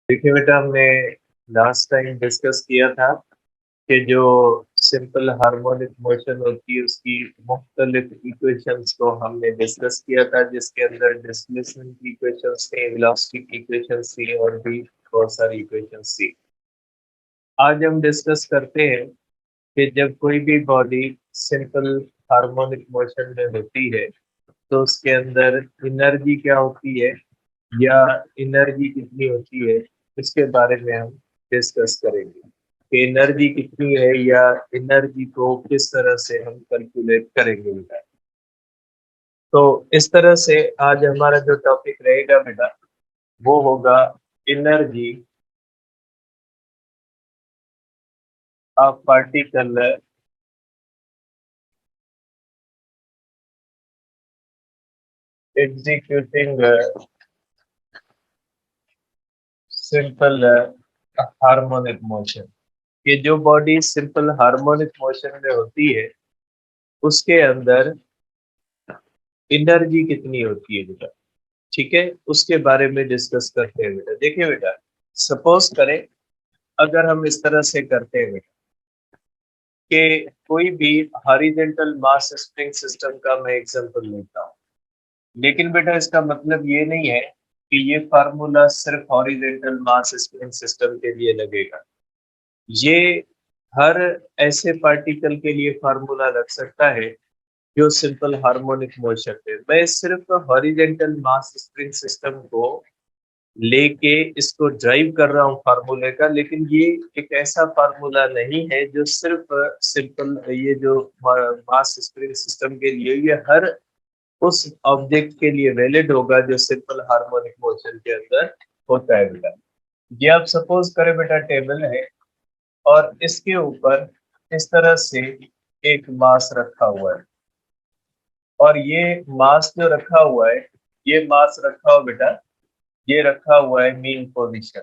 देखिए बेटा, हमने लास्ट टाइम डिस्कस किया था कि जो सिंपल हार्मोनिक मोशन होती है उसकी मुख्तलिफ इक्वेशंस को हमने डिस्कस किया था, जिसके अंदर डिस्प्लेसमेंट की इक्वेशंस थी, वेलोसिटी की इक्वेशंस थी और भी बहुत सारी इक्वेशंस थी। आज हम डिस्कस करते हैं कि जब कोई भी बॉडी सिंपल हार्मोनिक मोशन में होती है तो उसके अंदर एनर्जी क्या होती है या एनर्जी कितनी होती है, इसके बारे में हम डिस्कस करेंगे कि एनर्जी कितनी है या एनर्जी को किस तरह से हम कैलकुलेट करेंगे बेटा। तो इस तरह से आज हमारा जो टॉपिक रहेगा बेटा वो होगा energy of particle executing simple harmonic motion. कि जो बॉडी सिंपल हार्मोनिक मोशन में होती है उसके अंदर एनर्जी कितनी होती है बेटा। ठीक है, उसके बारे में डिस्कस करते हैं बेटा। देखिए बेटा, सपोज करें अगर हम इस तरह से करते हैं बेटा कि कोई भी हॉरिजॉन्टल मास स्प्रिंग सिस्टम का मैं एग्जांपल लेता हूँ, लेकिन बेटा इसका मतलब ये नहीं है कि ये फार्मूला सिर्फ हॉरिजॉन्टल मास स्प्रिंग सिस्टम के लिए लगेगा। ये हर ऐसे पार्टिकल के लिए फार्मूला लग सकता है जो सिंपल हार्मोनिक मोशन है। मैं सिर्फ हॉरिजॉन्टल मास स्प्रिंग सिस्टम को लेके इसको ड्राइव कर रहा हूँ फार्मूले का, लेकिन ये एक ऐसा फार्मूला नहीं है जो सिर्फ सिंपल ये जो मास स्प्रिंग सिस्टम के लिए, ये हर उस ऑब्जेक्ट के लिए वैलिड होगा जो सिंपल हार्मोनिक मोशन के अंदर होता है बेटा। ये आप सपोज करें बेटा टेबल है और इसके ऊपर इस तरह से एक मास रखा हुआ है और ये मास जो रखा हुआ है, ये मास रखा हुआ बेटा, ये रखा हुआ है मीन पोजीशन।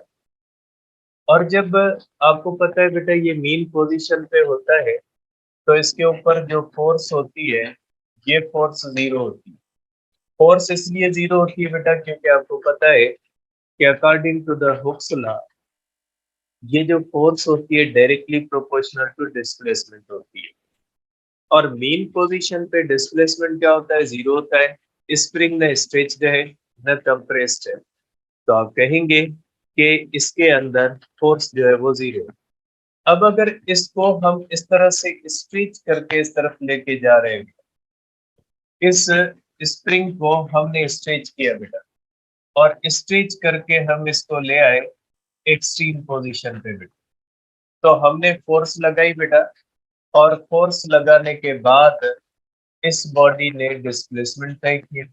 और जब आपको पता है बेटा ये मीन पोजीशन पे होता है तो इसके ऊपर जो फोर्स होती है ये फोर्स जीरो होती है। फोर्स इसलिए जीरो होती है बेटा क्योंकि आपको पता है कि according to the Hooke's law ये जो फोर्स होती है डायरेक्टली प्रोपोर्शनल टू डिस्प्लेसमेंट होती है। और मीन पोजीशन पे डिस्प्लेसमेंट क्या होता है, जीरो होता है। स्प्रिंग न स्ट्रेच्ड है न कंप्रेस्ड है, तो आप कहेंगे कि इसके अंदर फोर्स जो है वो जीरो है। अब अगर इसको हम इस तरह से स्ट्रेच करके इस तरफ लेके जा रहे हैं, इस स्प्रिंग को हमने स्ट्रेच किया बेटा और स्ट्रेच करके हम इसको ले आए एक्सट्रीम पोजीशन पे बेटा, तो हमने फोर्स लगाई बेटा और फोर्स लगाने के बाद इस बॉडी ने डिस्प्लेसमेंट तय किया।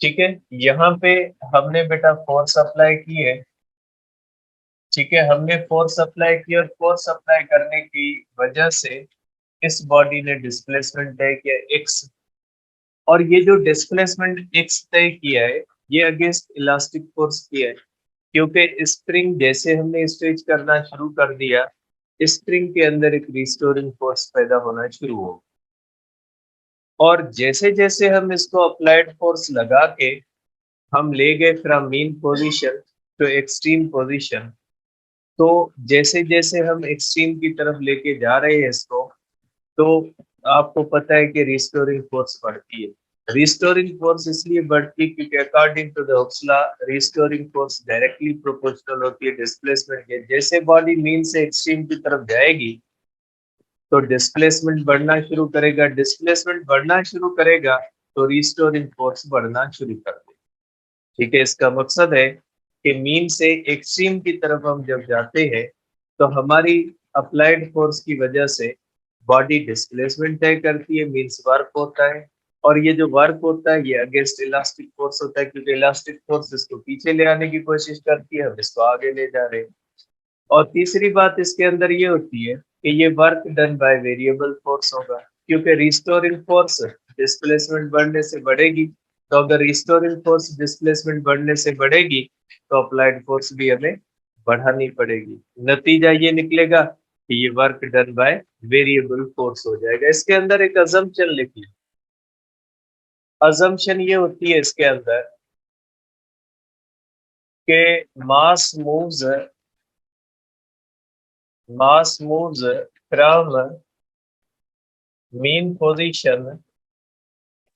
ठीक है, यहाँ पे हमने बेटा फोर्स अप्लाई की है। ठीक है, हमने फोर्स अप्लाई की और फोर्स अप्लाई करने की वजह से इस बॉडी ने डिस्प्लेसमेंट तय किया एक्स। और ये जो डिस्प्लेसमेंट एक्स तय किया है ये अगेंस्ट इलास्टिक फोर्स किया है, क्योंकि स्प्रिंग जैसे हमने स्ट्रेच करना शुरू कर दिया स्प्रिंग के अंदर एक रिस्टोरिंग फोर्स पैदा होना शुरू हो। और जैसे जैसे हम इसको अप्लाइड फोर्स लगा के हम ले गए from mean position to extreme position, तो जैसे जैसे हम एक्सट्रीम की तरफ लेके जा रहे हैं इसको, तो आपको पता है कि रिस्टोरिंग फोर्स बढ़ती है। रिस्टोरिंग फोर्स इसलिए बढ़ती है क्योंकि according to the Hooke's law restoring force directly proportional होती है डिस्प्लेसमेंट के। जैसे बॉडी मीन से एक्सट्रीम की तरफ जाएगी तो डिस्प्लेसमेंट बढ़ना शुरू करेगा, डिस्प्लेसमेंट बढ़ना शुरू करेगा तो रिस्टोरिंग फोर्स बढ़ना शुरू कर देगा। ठीक है, इसका मकसद है कि मीन से एक्सट्रीम की तरफ हम जब जाते हैं तो हमारी अप्लाइड फोर्स की वजह से बॉडी डिस्प्लेसमेंट तय करती है, मीन्स वर्क होता है। और ये जो वर्क होता है ये अगेंस्ट इलास्टिक फोर्स होता है, क्योंकि इलास्टिक फोर्स इसको पीछे ले आने की कोशिश करती है, हम इसको आगे ले जा रहे हैं। और तीसरी बात इसके अंदर ये होती है कि ये work done by variable force होगा, क्योंकि रिस्टोरिंग फोर्स डिस्प्लेसमेंट बढ़ने से बढ़ेगी। तो अगर रिस्टोरिंग फोर्स डिस्प्लेसमेंट बढ़ने से बढ़ेगी तो अप्लाइड फोर्स भी हमें बढ़ानी पड़ेगी। नतीजा ये निकलेगा कि ये work done by variable force हो जाएगा। इसके अंदर एक अजम्पशन लिखी, अजम्पशन ये होती है इसके अंदर के mass moves from mean position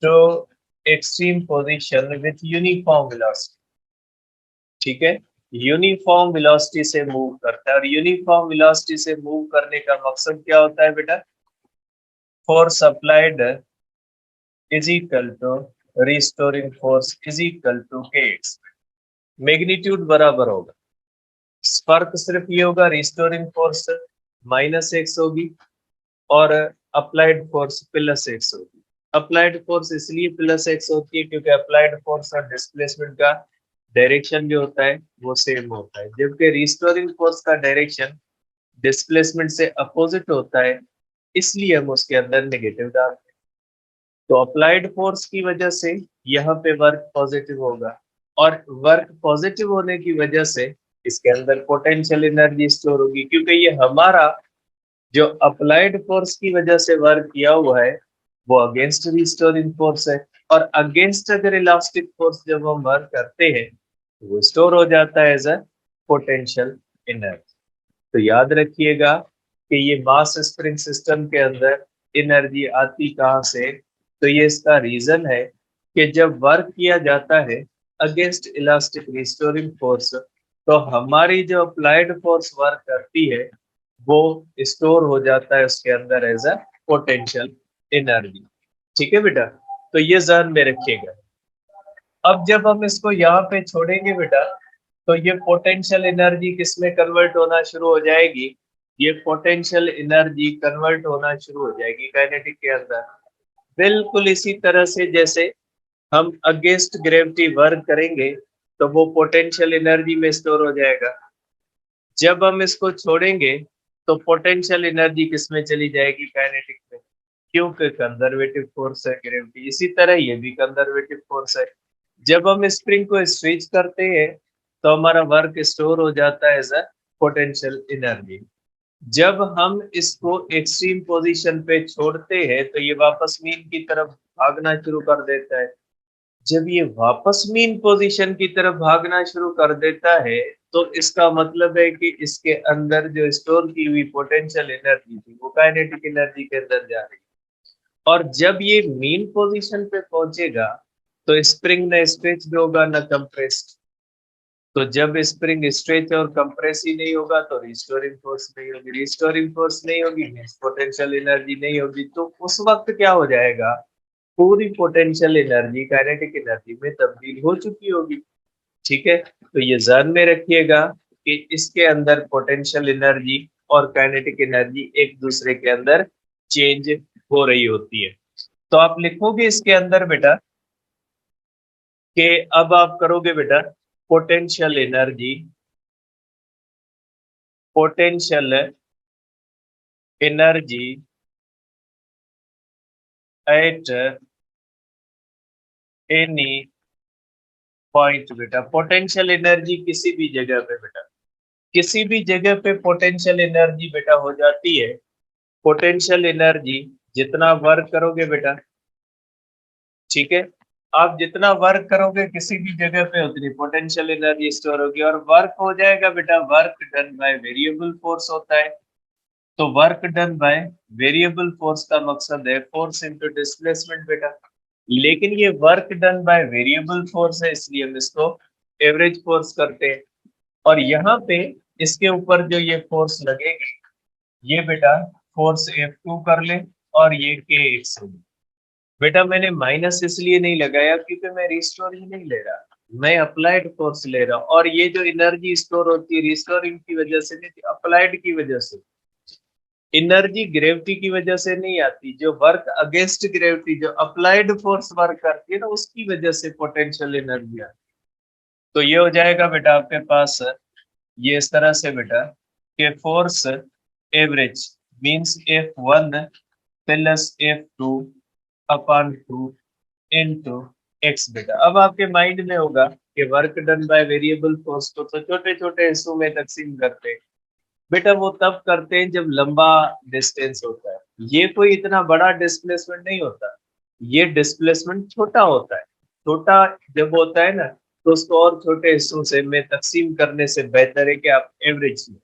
to extreme position with uniform velocity. ठीक है, यूनिफॉर्म वेलोसिटी से मूव करता है, और यूनिफॉर्म वेलोसिटी से मूव करने का मकसद क्या होता है बेटा? Force applied is equal to restoring force is equal to K X. Magnitude बराबर होगा, फर्क सिर्फ ये होगा, रिस्टोरिंग फोर्स -x होगी और अप्लाइड फोर्स +x होगी। अप्लाइड फोर्स इसलिए +x होती है क्योंकि अप्लाइड फोर्स और डिस्प्लेसमेंट का डायरेक्शन जो होता है वो सेम होता है, जबकि रिस्टोरिंग फोर्स का डायरेक्शन डिस्प्लेसमेंट से अपोजिट होता है, इसलिए हम उसके अंदर नेगेटिव डालते हैं। तो अप्लाइड फोर्स की वजह से यहाँ पे वर्क पॉजिटिव होगा, और वर्क पॉजिटिव होने की वजह से इसके अंदर पोटेंशियल एनर्जी स्टोर होगी, क्योंकि ये हमारा जो अप्लाइड फोर्स की वजह से वर्क किया हुआ है वो अगेंस्ट रिस्टोरिंग फोर्स है, और अगेंस्ट अगर इलास्टिक फोर्स जब हम वर्क करते हैं तो वो स्टोर हो जाता है एज अ पोटेंशियल एनर्जी। तो याद रखिएगा कि ये मास स्प्रिंग सिस्टम के अंदर एनर्जी आती कहाँ से? तो ये इसका रीजन है कि जब वर्क किया जाता है अगेंस्ट इलास्टिक रिस्टोरिंग फोर्स, तो हमारी जो अप्लाइड फोर्स वर्क करती है वो स्टोर हो जाता है उसके अंदर एज अ पोटेंशियल एनर्जी। ठीक है बेटा, तो ये ध्यान में रखिएगा। अब जब हम इसको यहाँ पे छोड़ेंगे बेटा, तो ये पोटेंशियल एनर्जी किस में कन्वर्ट होना शुरू हो जाएगी? ये पोटेंशियल एनर्जी कन्वर्ट होना शुरू हो जाएगी काइनेटिक के अंदर, बिल्कुल इसी तरह से जैसे हम अगेंस्ट ग्रेविटी वर्क करेंगे तो वो पोटेंशियल एनर्जी में स्टोर हो जाएगा। जब हम इसको छोड़ेंगे तो पोटेंशियल एनर्जी किस में चली जाएगी? काइनेटिक में, क्योंकि कंजर्वेटिव फोर्स है ग्रेविटी। इसी तरह ये भी कंजर्वेटिव फोर्स है। जब हम स्प्रिंग को स्ट्रेच करते हैं तो हमारा वर्क स्टोर हो जाता है एज अ पोटेंशियल एनर्जी। जब हम इसको एक्सट्रीम पोजीशन पे छोड़ते हैं तो ये वापस मीन की तरफ भागना शुरू कर देता है। जब ये वापस मीन पोजीशन की तरफ भागना शुरू कर देता है तो इसका मतलब है कि इसके अंदर जो स्टोर की हुई पोटेंशियल एनर्जी थी वो काइनेटिक एनर्जी के अंदर जा रही है। और जब ये मीन पोजीशन पे पहुंचेगा तो स्प्रिंग न स्ट्रेच होगा न कंप्रेस्ड। तो जब स्प्रिंग स्ट्रेच और कंप्रेस ही नहीं होगा तो रिस्टोरिंग फोर्स नहीं होगी, रिस्टोरिंग फोर्स नहीं होगी पोटेंशियल एनर्जी नहीं होगी, तो उस वक्त क्या हो जाएगा? पूरी पोटेंशियल एनर्जी काइनेटिक एनर्जी में तब्दील हो चुकी होगी। ठीक है, तो ये ध्यान में रखिएगा कि इसके अंदर पोटेंशियल एनर्जी और काइनेटिक एनर्जी एक दूसरे के अंदर चेंज हो रही होती है। तो आप लिखोगे इसके अंदर बेटा कि अब आप करोगे बेटा potential energy at any point. बेटा पोटेंशियल एनर्जी किसी भी जगह पे बेटा, किसी भी जगह पे पोटेंशियल एनर्जी बेटा हो जाती है। पोटेंशियल एनर्जी जितना वर्क करोगे बेटा, ठीक है, आप जितना वर्क करोगे किसी भी जगह पे उतनी पोटेंशियल एनर्जी स्टोर होगी, और वर्क हो जाएगा बेटा work done by variable force होता है। तो work done by variable force का मकसद है फोर्स इनटू डिस्प्लेसमेंट बेटा, लेकिन ये work done by variable force है इसलिए हम इसको एवरेज फोर्स करते हैं। और यहाँ पे इसके ऊपर जो ये फोर्स लगेगी ये बेटा फोर्स F2 कर ले, और ये Kx होगी। बेटा मैंने माइनस इसलिए नहीं लगाया क्योंकि मैं रिस्टोरिंग नहीं ले रहा, मैं अप्लाइड फोर्स ले रहा हूँ, और ये जो एनर्जी स्टोर होती है रिस्टोरिंग की वजह से नहीं, अप्लाइड की वजह से। एनर्जी ग्रेविटी की वजह से नहीं आती, जो वर्क अगेंस्ट ग्रेविटी जो अप्लाइड फोर्स वर्क करती है ना उसकी वजह से पोटेंशियल एनर्जी आती है। तो ये हो जाएगा बेटा आपके पास ये इस तरह से बेटा कि force average means F1 plus F2 upon 2 into x बेटा। अब आपके माइंड में होगा कि work done by variable force को तो छोटे छोटे हिस्सों में तकसीम करते हैं। बेटा वो तब करते हैं जब लंबा डिस्टेंस होता है, ये कोई इतना बड़ा डिस्प्लेसमेंट नहीं होता, ये डिस्प्लेसमेंट छोटा होता है। छोटा जब होता है ना तो उसको और छोटे हिस्सों से में तकसीम करने से बेहतर है कि आप एवरेज लें।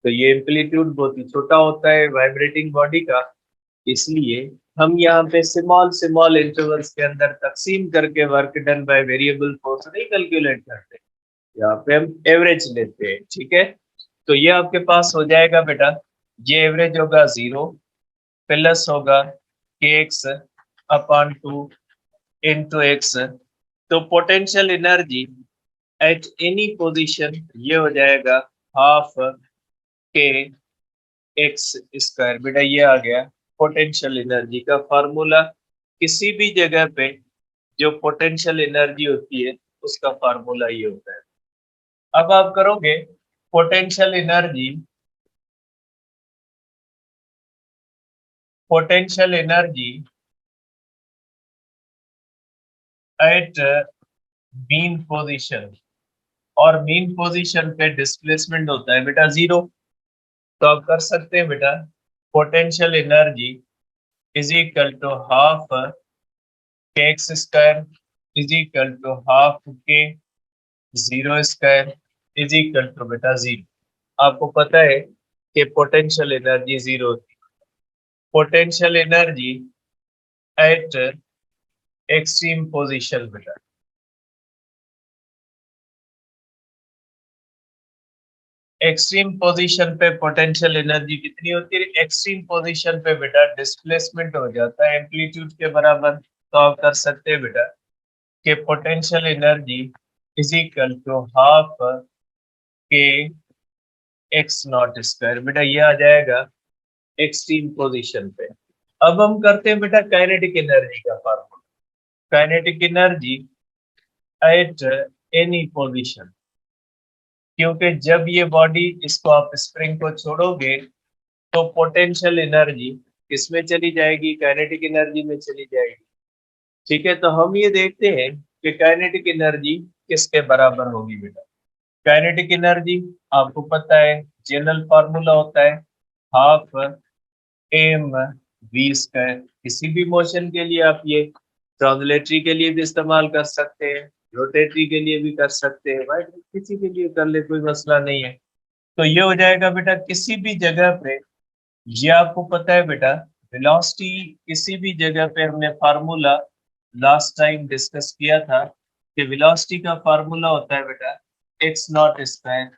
तो ये एम्पलीट्यूड बहुत ही छोटा होता है वाइब्रेटिंग बॉडी का, इसलिए हम यहाँ पे स्मॉल स्मॉल इंटरवल्स के अंदर तकसीम करके work done by variable force नहीं कैलकुलेट करते, यहाँ पे हम एवरेज लेते हैं। ठीक है, तो ये आपके पास हो जाएगा बेटा, ये एवरेज होगा 0 प्लस होगा के एक्स अपॉन 2 इंटू एक्स। तो potential energy at any position ये हो जाएगा हाफ के एक्स स्क्वायर। बेटा ये आ गया पोटेंशियल एनर्जी का फार्मूला। किसी भी जगह पे जो पोटेंशियल एनर्जी होती है उसका फार्मूला ये होता है। अब आप करोगे potential energy at mean position, और मीन पोजीशन पे डिस्प्लेसमेंट होता है बेटा 0। तो आप कर सकते हैं बेटा potential energy is equal to half के x square is equal to half k 0 square is equal to बेटा 0। आपको पता है कि पोटेंशियल एनर्जी 0 होती है। Potential energy at extreme position बेटा, एक्सट्रीम पोजीशन पे पोटेंशियल एनर्जी कितनी होती है? एक्सट्रीम पोजीशन पे बेटा डिस्प्लेसमेंट हो जाता है एम्पलीट्यूड के बराबर। तो आप कर सकते हैं बेटा कि potential energy is equal to half के एक्स नॉट स्क्वायर। बेटा ये आ जाएगा एक्सट्रीम पोजीशन पे। अब हम करते हैं बेटा काइनेटिक एनर्जी का formula. Kinetic energy at any position, क्योंकि जब ये बॉडी इसको आप स्प्रिंग को छोड़ोगे तो पोटेंशियल एनर्जी किसमें चली जाएगी? काइनेटिक एनर्जी में चली जाएगी। ठीक है, तो हम ये देखते हैं कि काइनेटिक एनर्जी किसके बराबर होगी बेटा। काइनेटिक एनर्जी आपको पता है जनरल फार्मूला होता है हाफ एम वी स्क्वायर। किसी भी मोशन के लिए आप ये ट्रांसलेटरी के लिए भी इस्तेमाल कर सकते हैं, रोटेटरी के लिए भी कर सकते हैं, भाई किसी के लिए कर ले, कोई मसला नहीं है। तो ये हो जाएगा बेटा किसी भी जगह पे, ये आपको पता है बेटा वेलोसिटी किसी भी जगह पे हमने फार्मूला लास्ट टाइम डिस्कस किया था कि वेलोसिटी का फार्मूला होता है बेटा X not square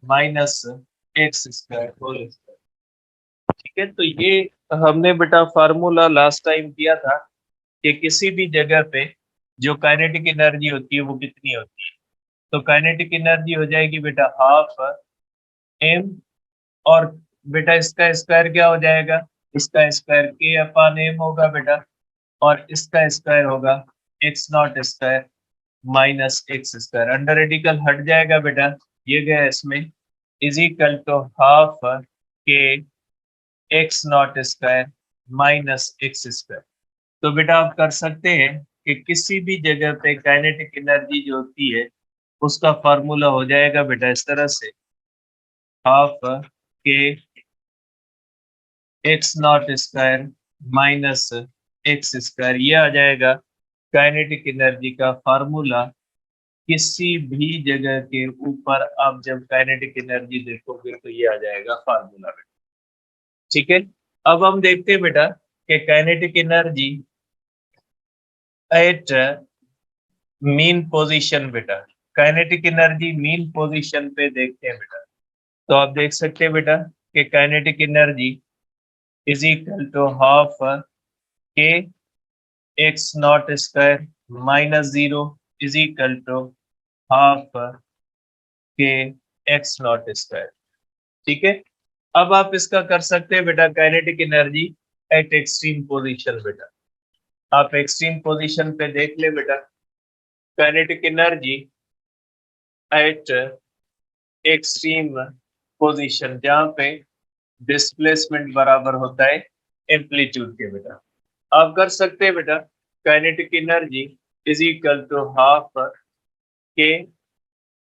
minus X square whole square. ठीक है, तो ये हमने बेटा फार्मूला लास्ट टाइम किया था कि किसी भी जगह पे जो काइनेटिक एनर्जी होती है वो कितनी होती है। तो काइनेटिक एनर्जी हो जाएगी बेटा हाफ एम, और बेटा इसका स्क्वायर क्या हो जाएगा? इसका स्क्वायर के अपान एम होगा बेटा, और इसका स्क्वायर होगा x not square minus X square. Under radical हट जाएगा बेटा, ये गया इसमें, इज इक्वल टू हाफ के x not square minus X square. तो बेटा आप कर सकते हैं कि किसी भी जगह पे काइनेटिक एनर्जी जो होती है उसका फार्मूला हो जाएगा बेटा इस तरह से, हाफ के x not square minus X square. ये आ जाएगा काइनेटिक एनर्जी का फार्मूला। किसी भी जगह के ऊपर आप जब काइनेटिक एनर्जी देखोगे तो ये आ जाएगा फार्मूला बेटा। ठीक है, अब हम देखते हैं बेटा कि kinetic energy at mean position बेटा, काइनेटिक एनर्जी मीन पोजीशन पे देखते हैं बेटा। तो आप देख सकते हैं बेटा कि kinetic energy is equal to half के x not square minus 0 is equal to half के एक्स नॉट स्क्वायर। ठीक है, अब आप इसका कर सकते हैं बेटा kinetic energy at extreme position बेटा। आप एक्सट्रीम पोजीशन पे देख ले बेटा kinetic energy at extreme position, जहां पे डिस्प्लेसमेंट बराबर होता है एम्पलीट्यूड के बेटा। आप कर सकते हैं बेटा kinetic energy is equal to half के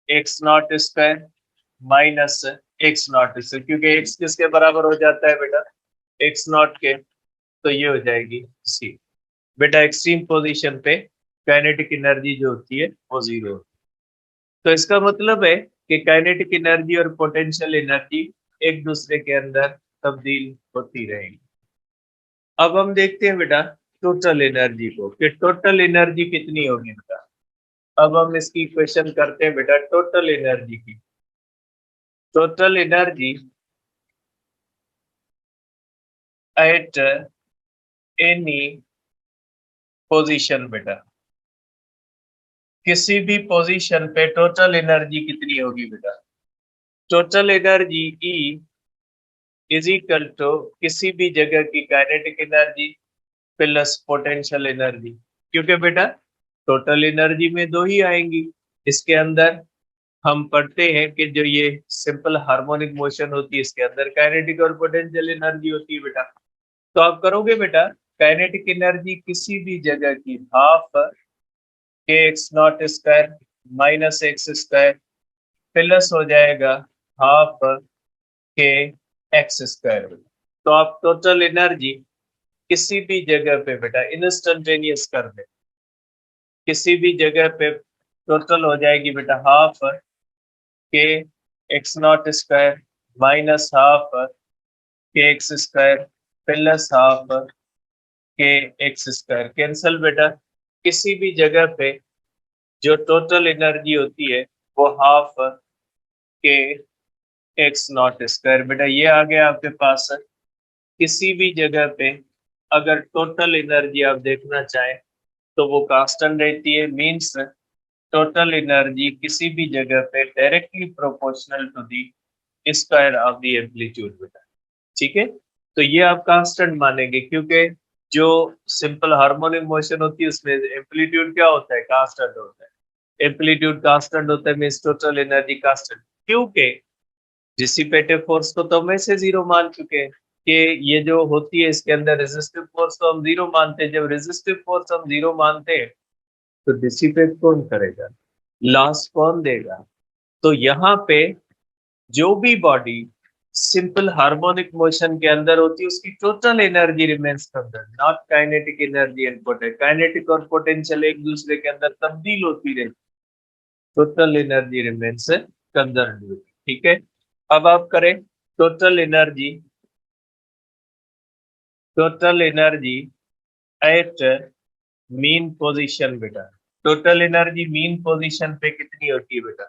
x not square minus x not square, क्योंकि एक्स किसके बराबर हो जाता है बेटा? एक्स नॉट के। तो ये हो जाएगी सी। बेटा एक्सट्रीम पोजीशन पे काइनेटिक एनर्जी जो होती है वो 0 होती है। तो इसका मतलब है कि काइनेटिक एनर्जी और पोटेंशियल एनर्जी एक दूसरे के अंदर तब्दील होती रहेगी। अब हम देखते हैं बेटा टोटल एनर्जी को, कि टोटल एनर्जी कितनी होगी बेटा। अब हम इसकी इक्वेशन करते हैं बेटा टोटल एनर्जी की। Total energy at any position बेटा, किसी भी पोजीशन पे टोटल एनर्जी कितनी होगी बेटा। Total energy E is equal to किसी भी जगह की kinetic energy plus potential energy, क्योंकि बेटा टोटल एनर्जी में दो ही आएंगी। इसके अंदर हम पढ़ते हैं कि जो ये सिंपल हार्मोनिक मोशन होती है इसके अंदर काइनेटिक और पोटेंशियल एनर्जी होती है बेटा। तो आप करोगे बेटा काइनेटिक एनर्जी किसी भी जगह की हाफ के x not square minus X square plus हो जाएगा हाफ के एक्स स्क्वायर। तो आप टोटल एनर्जी किसी भी जगह पे बेटा इंस्टेंटेनियस कर दे, किसी भी जगह पे टोटल हो जाएगी बेटा हाफ के x not square minus half के एक्स स्क्वायर प्लस हाफ के एक्स स्क्वायर। कैंसल बेटा, किसी भी जगह पे जो टोटल एनर्जी होती है वो हाफ के एक्स नॉट स्क्वायर। बेटा ये आ गया आपके पास किसी भी जगह पे अगर टोटल एनर्जी आप देखना चाहें तो वो कांस्टेंट रहती है, मींस टोटल एनर्जी किसी भी जगह पे directly proportional to the square of the amplitude बेटा। ठीक है, तो ये आप कांस्टेंट मानेंगे क्योंकि जो सिंपल हार्मोनिक मोशन होती है उसमें एम्पलीट्यूड क्या होता है, कांस्टेंट होता है। एम्पलीट्यूड कांस्टेंट होता है मींस टोटल एनर्जी कांस्टेंट, क्योंकि डिसिपेटिव फोर्स को तो हम ऐसे जीरो मान चुके हैं कि ये जो होती है इसके अंदर रेजिस्टिव फोर्स तो हम जीरो मानते हैं। जब रेजिस्टिव फोर्स हम जीरो मानते हैं तो डिसिपेट कौन करेगा, लॉस कौन देगा। तो यहाँ पे जो भी बॉडी सिंपल हार्मोनिक मोशन के अंदर होती है उसकी total energy remains conserve, not kinetic energy and potential. Kinetic और पोटेंशियल एक दूसरे के अंदर तब्दील होती रहती, टोटल एनर्जी रिमेन्स कंजर्व। ठीक है, अब आप करें total energy at mean position बेटा। टोटल एनर्जी मीन पोजीशन पे कितनी होती है बेटा।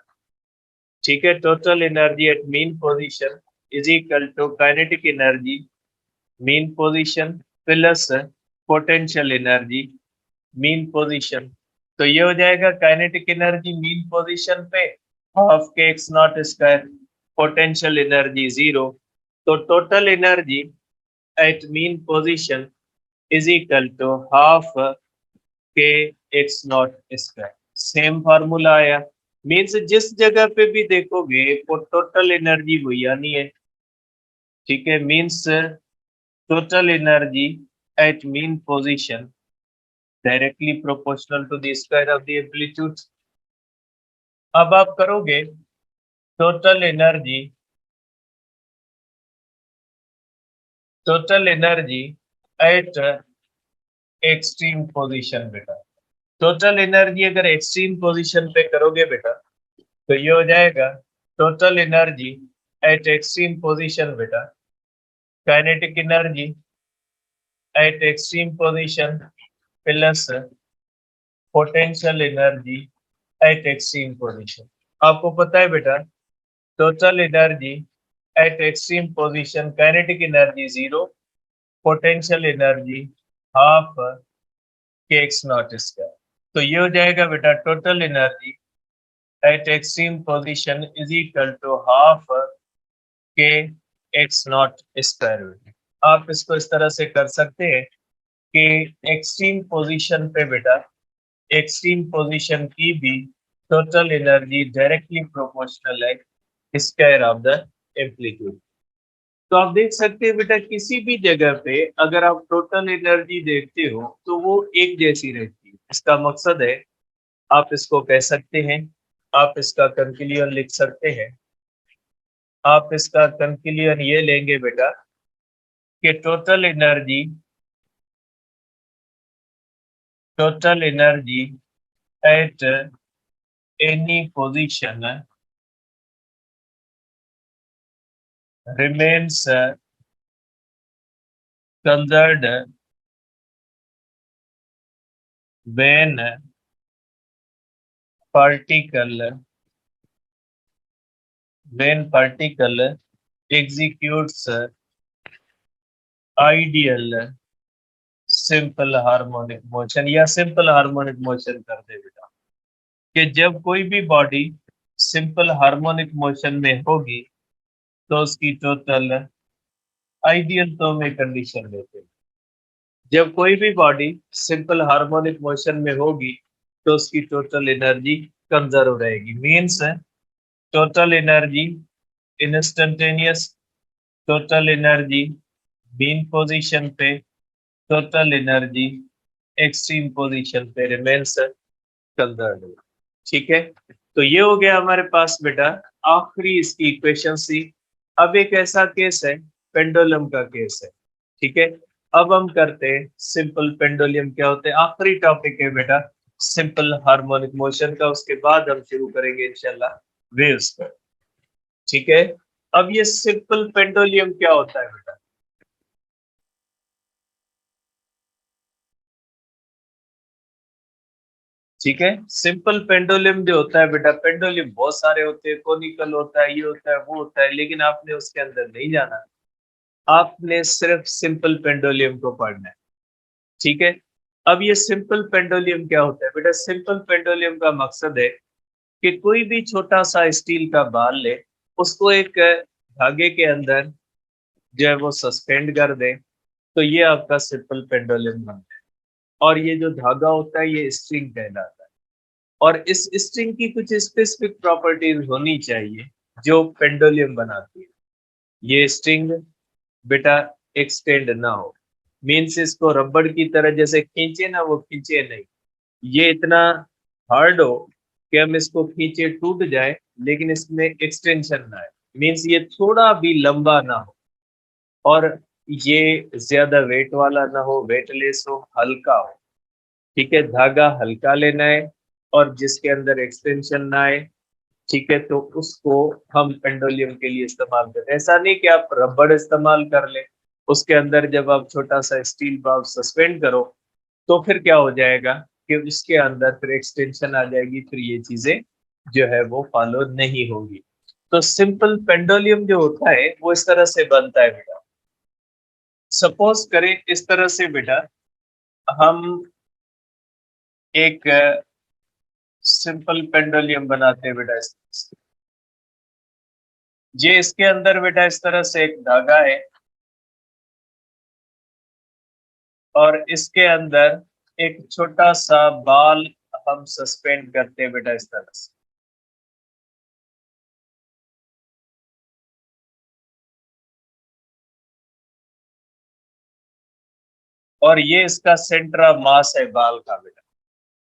ठीक है, total energy at mean position is equal to kinetic energy mean position plus potential energy mean position. तो ये हो जाएगा काइनेटिक एनर्जी मीन पोजीशन पे हाफ के x not square, potential energy zero. तो total energy at mean position is equal to half के x not square. Same formula आया, means जिस जगह पे भी देखोगे वो टोटल एनर्जी वही आनी है। ठीक है, means total energy at mean position directly proportional to the square of the amplitude. अब आप करोगे total energy at extreme position बेटा। टोटल एनर्जी अगर एक्सट्रीम पोजीशन पे करोगे बेटा तो ये हो जाएगा total energy at extreme position बेटा, kinetic energy at extreme position plus potential energy at extreme position. आपको पता है बेटा total energy at extreme position kinetic energy zero, potential energy half के एक्स नॉट स्क्वायर। तो ये हो जाएगा बेटा total energy at extreme position is equal to half के एक्स नॉट स्क्वायर। आप इसको इस तरह से कर सकते हैं कि एक्सट्रीम पोजीशन पे बेटा एक्सट्रीम पोजीशन की भी टोटल एनर्जी डायरेक्टली प्रोपोर्शनल है स्क्वायर ऑफ द एम्पलीट्यूड। तो आप देख सकते हैं बेटा किसी भी जगह पे अगर आप टोटल एनर्जी देखते हो तो वो एक जैसी रहती है। इसका मकसद है, आप इसको कह सकते हैं, आप इसका कंक्लूजन लिख सकते हैं। आप इसका कंक्लूजन ये लेंगे बेटा कि total energy eight any position remains conserved when particle executes ideal simple harmonic motion या सिंपल हार्मोनिक मोशन कर दे बेटा कि जब कोई भी बॉडी सिंपल हार्मोनिक मोशन में होगी तो उसकी टोटल आइडियल तो में कंडीशन लेते हैं। जब कोई भी बॉडी सिंपल हार्मोनिक मोशन में होगी तो उसकी टोटल एनर्जी कंजर्व रहेगी। Means total energy instantaneous, total energy mean position पे, टोटल एनर्जी एक्सट्रीम पोजीशन पे रिमेन्स कंजर्व। ठीक है, तो ये हो गया हमारे पास बेटा आखिरी इसकी इक्वेशन सी। अब एक ऐसा केस है पेंडुलम का केस है। ठीक है, अब हम करते हैं सिंपल पेंडुलम क्या होते हैं। आखिरी टॉपिक है बेटा सिंपल हार्मोनिक मोशन का, उसके बाद हम शुरू करेंगे इंशाल्लाह वेव्स का। ठीक है, अब ये सिंपल पेंडुलम क्या होता है बेटा। ठीक है, सिंपल पेंडुलम जो होता है बेटा, पेंडुलम बहुत सारे होते हैं, कोनिकल होता है, ये होता है, वो होता है, लेकिन आपने उसके अंदर नहीं जाना, आपने सिर्फ सिंपल पेंडुलम को पढ़ना है। ठीक है, अब ये सिंपल पेंडुलम क्या होता है बेटा। सिंपल पेंडुलम का मकसद है कि कोई भी छोटा सा स्टील का बाल ले, उसको एक धागे के अंदर जो है वो सस्पेंड कर दे, तो ये आपका सिंपल पेंडुलम बनता है। और ये जो धागा होता है ये स्ट्रिंग कहलाता है, और इस स्ट्रिंग की कुछ स्पेसिफिक प्रॉपर्टीज होनी चाहिए जो पेंडुलम बनाती है। ये स्ट्रिंग बेटा एक्सटेंड ना हो, मीन्स इसको रबड़ की तरह जैसे खींचे ना, वो खींचे नहीं। ये इतना हार्ड हो कि हम इसको खींचे टूट जाए, लेकिन इसमें एक्सटेंशन ना है, मीन्स ये थोड़ा भी लंबा ना हो, और ये ज्यादा वेट वाला ना हो, वेटलेस हो, हल्का हो। ठीक है, धागा हल्का लेना है और जिसके अंदर एक्सटेंशन ना आए। ठीक है, तो उसको हम पेंडुलम के लिए इस्तेमाल करते हैं। ऐसा नहीं कि आप रबड़ इस्तेमाल कर ले, उसके अंदर जब आप छोटा सा स्टील बाल सस्पेंड करो तो फिर क्या हो जाएगा कि उसके अंदर फिर एक्सटेंशन आ जाएगी, फिर ये चीजें जो है वो फॉलो नहीं होगी। तो सिंपल पेंडुलम जो होता है वो इस तरह से बनता है बेटा। सपोज करें इस तरह से बेटा, हम एक सिंपल पेंडुलम बनाते हैं बेटा। ये इसके अंदर बेटा इस तरह से एक धागा है, और इसके अंदर एक छोटा सा बाल हम सस्पेंड करते हैं बेटा इस तरह से। और ये इसका सेंटर ऑफ मास है बाल का बेटा।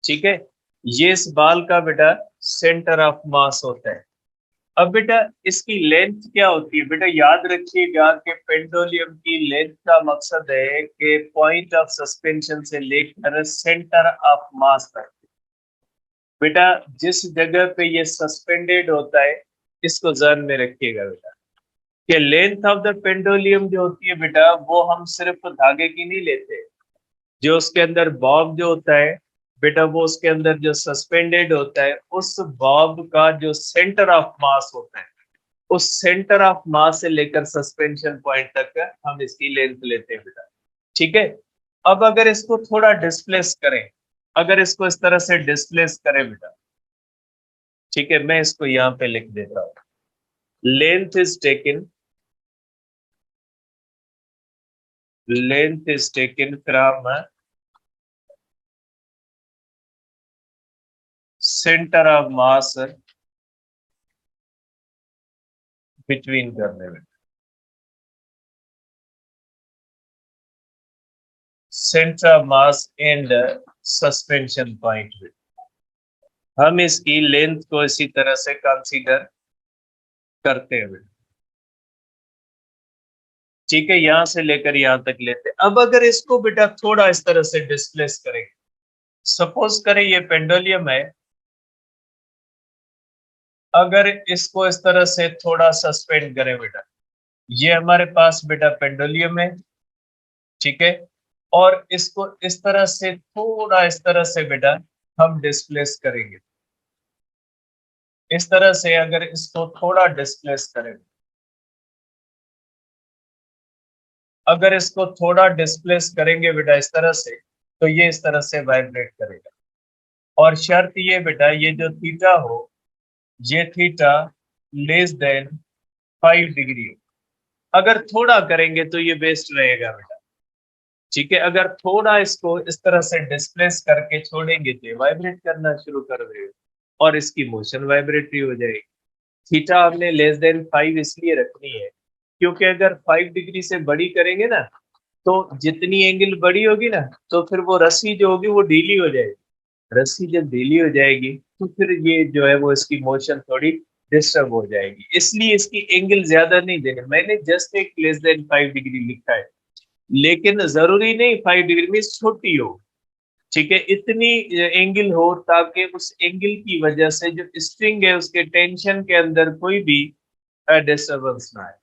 ठीक है, ये इस बाल का बेटा सेंटर ऑफ मास होता है। अब बेटा इसकी लेंथ क्या होती है बेटा, याद रखिएगा कि पेंडुलम की लेंथ का मकसद है कि पॉइंट ऑफ सस्पेंशन से लेकर सेंटर ऑफ मास तक बेटा जिस जगह पे ये सस्पेंडेड होता है, इसको ध्यान में रखिएगा बेटा कि लेंथ ऑफ द पेंडुलम जो होती है बेटा, वो हम सिर्फ धागे की नहीं लेते। जो उसके अंदर बॉब जो होता है बेटा, वो उसके अंदर जो सस्पेंडेड होता है, उस बॉब का जो सेंटर ऑफ मास होता है, उस सेंटर ऑफ मास से लेकर सस्पेंशन पॉइंट तक हम इसकी लेंथ लेते हैं बेटा। ठीक है, अब अगर इसको थोड़ा डिस्प्लेस करें, अगर इसको इस तरह से डिस्प्लेस करें बेटा, ठीक है, मैं इसको यहाँ पे लिख देता हूँ। Length is taken, length is taken from centre of mass between करने में, centre of mass and suspension point में हम इसकी लेंथ को इसी तरह से कंसीडर करते हुए। ठीक है, यहां से लेकर यहां तक लेते। अब अगर इसको बेटा थोड़ा इस तरह से डिस्प्लेस करेंगे, सपोज करें ये पेंडुलम है, अगर इसको इस तरह से थोड़ा सस्पेंड करें बेटा, ये हमारे पास बेटा पेंडुलम है, ठीक है, और इसको इस तरह से थोड़ा इस तरह से बेटा हम डिस्प्लेस करेंगे। इस तरह से अगर इसको थोड़ा डिस्प्लेस करें, अगर इसको थोड़ा डिस्प्लेस करेंगे बेटा इस तरह से, तो ये इस तरह से वाइब्रेट करेगा। और शर्त ये बेटा, ये जो थीटा हो, ये थीटा लेस देन 5 डिग्री हो। अगर थोड़ा करेंगे तो ये बेस्ट रहेगा बेटा, ठीक है। अगर थोड़ा इसको इस तरह से डिस्प्लेस करके छोड़ेंगे तो वाइब्रेट करना शुरू कर देगा और इसकी मोशन वाइब्रेटरी हो जाएगी। थीटा हमने लेस देन 5 इसलिए रखनी है क्योंकि अगर 5 डिग्री से बड़ी करेंगे ना, तो जितनी एंगल बड़ी होगी ना, तो फिर वो रस्सी जो होगी वो ढीली हो जाएगी। रस्सी जब ढीली हो जाएगी तो फिर ये जो है वो इसकी मोशन थोड़ी डिस्टर्ब हो जाएगी, इसलिए इसकी एंगल ज्यादा नहीं देने। मैंने जस्ट एक लेस देन 5 डिग्री लिखा है, लेकिन जरूरी नहीं 5 डिग्री में छोटी हो, ठीक है, इतनी एंगल हो ताकि उस एंगल की वजह से जो स्ट्रिंग है उसके टेंशन के अंदर कोई भी डिस्टर्बेंस ना आए,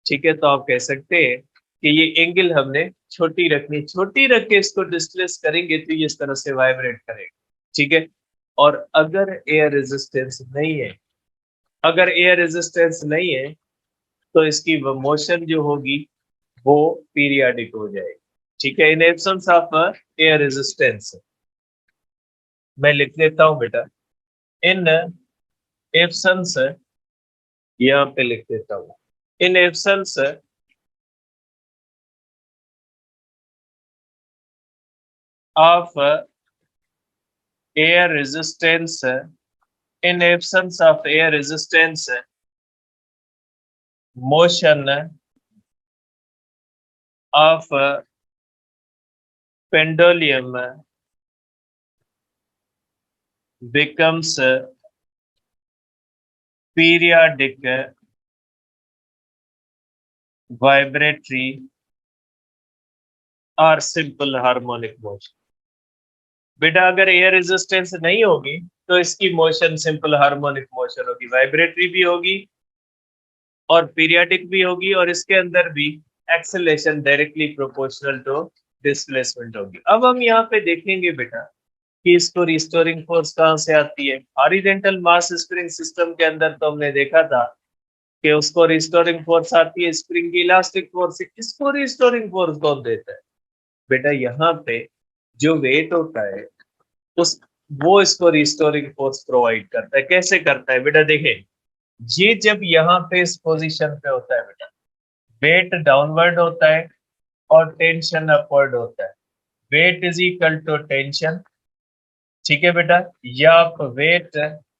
ठीक है। तो आप कह सकते हैं कि ये एंगल हमने छोटी रखनी, छोटी रख के इसको डिस्प्लेस करेंगे तो ये इस तरह से वाइब्रेट करेगा, ठीक है। और अगर एयर रेजिस्टेंस नहीं है, अगर एयर रेजिस्टेंस नहीं है तो इसकी मोशन जो होगी वो पीरियाडिक हो जाएगी, ठीक है, in absence of air resistance. मैं लिख देता हूं बेटा, इन एब्सेंस, यहाँ पे लिख देता हूं, in absence of air resistance, in absence of air resistance, motion of pendulum becomes periodic vibratory or simple harmonic motion। बेटा अगर एयर रेजिस्टेंस नहीं होगी तो इसकी मोशन सिंपल हार्मोनिक मोशन होगी, वाइब्रेटरी भी होगी और पीरियाडिक भी होगी, और इसके अंदर भी acceleration directly proportional to displacement होगी। अब हम यहाँ पे देखेंगे बेटा कि इसको रिस्टोरिंग फोर्स कहाँ से आती है। हॉरिजॉन्टल मास स्प्रिंग सिस्टम के अंदर तो हमने देखा था कि उसको रिस्टोरिंग फोर्स आती है स्प्रिंग की इलास्टिक फोर्स से। इसको रिस्टोरिंग फोर्स कौन देता है बेटा? यहाँ पे जो वेट होता है उस वो इसको रिस्टोरिंग फोर्स प्रोवाइड करता है। कैसे करता है बेटा? देखें, ये जब यहाँ पे इस पोजीशन पे होता है बेटा, वेट डाउनवर्ड होता है और टेंशन अपवर्ड होता है। Weight is equal to tension, ठीक है बेटा, या आप weight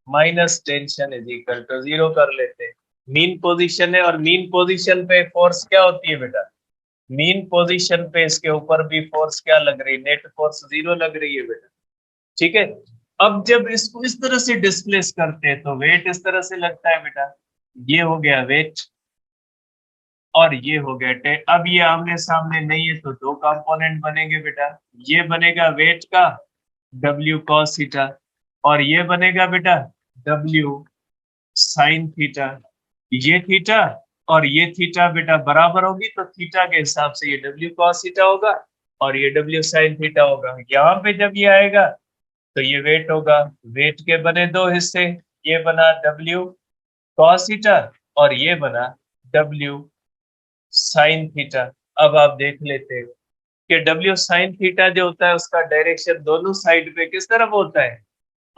minus tension is equal to 0 कर लेते हैं। मीन पोजीशन है और मीन पोजीशन पे फोर्स क्या होती है बेटा? मीन पोजीशन पे इसके ऊपर भी फोर्स क्या लग रही है? नेट फोर्स 0 लग रही है बेटा, ठीक है। अब जब इसको इस तरह से डिस्प्लेस करते हैं तो वेट इस तरह से लगता है बेटा, ये हो गया वेट और ये हो गया टेन। अब ये आमने सामने नहीं है तो दो कंपोनेंट बनेंगे बेटा, ये बनेगा वेट का W cos थीटा और ये बनेगा बेटा W sin थीटा। ये थीटा और ये थीटा बेटा बराबर होगी तो थीटा के हिसाब से ये W cos थीटा होगा और ये W sin थीटा होगा। यहाँ पे जब ये आएगा तो ये वेट होगा, वेट के बने दो हिस्से, ये बना W cos थीटा और ये बना W sin थीटा। अब आप देख लेते हैं कि W sin थीटा जो होता है उसका डायरेक्शन दोनों साइड पे किस तरफ होता है,